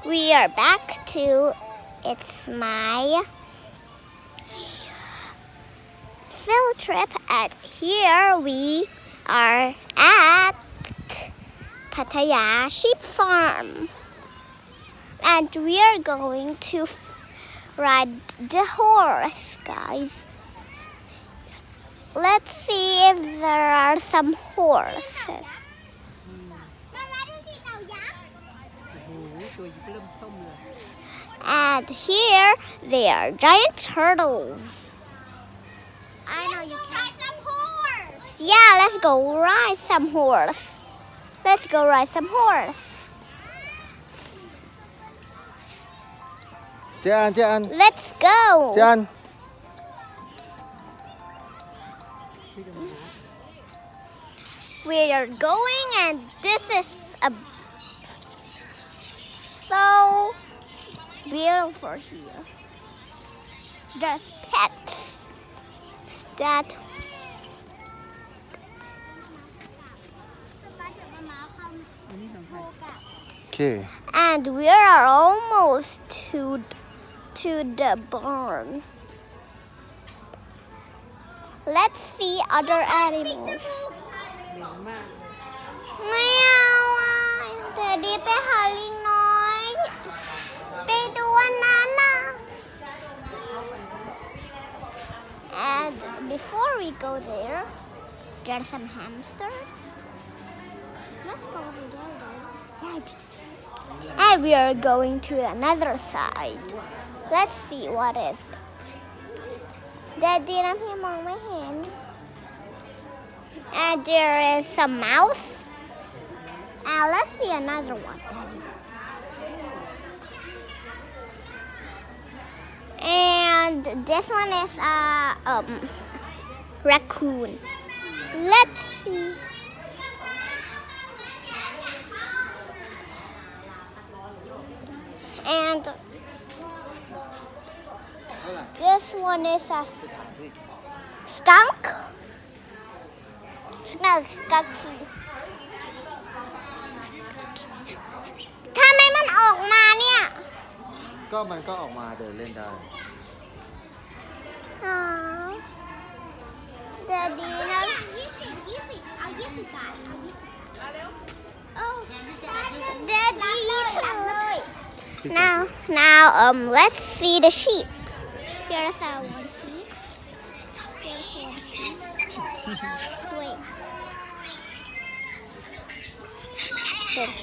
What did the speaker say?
We are back to it's my field trip, and here we are at Pattaya Sheep Farm, and we are going to ride the horse, guys. Let's see if there are some horses. And here they are giant turtles. I know you can ride some horse. Yeah, let's go ride some horse. Let's go ride some horse. Jan. Let's go. Jan. We are going, and this is so beautiful here. There's pets that Okay. and we are almost to the barn. Let's see other animals. ไม่เอาอ่ะเดี๋ยวดีไปหาลิงน้อยไปดูอันนั้นน่ะ And before we go there are some hamsters. Let's go over there, Dad. And we are going to another side. Let's see what is it. Daddy นะพี่มองไม่เห็น And there is some mouse. Let's see another one, Daddy. And this one is a raccoon. Let's see. And this one is a skunk. Smells skunky. ทำไมมันออกมาเนี่ย มันก็ออกมาเดินเล่นได้ อ๋อเดี๋ยวดีนะ20เอา20 บาทเดี๋ยวดีถือ Now let's see the sheep. Here's our one sheep. Here's one sheep. Wait. Here's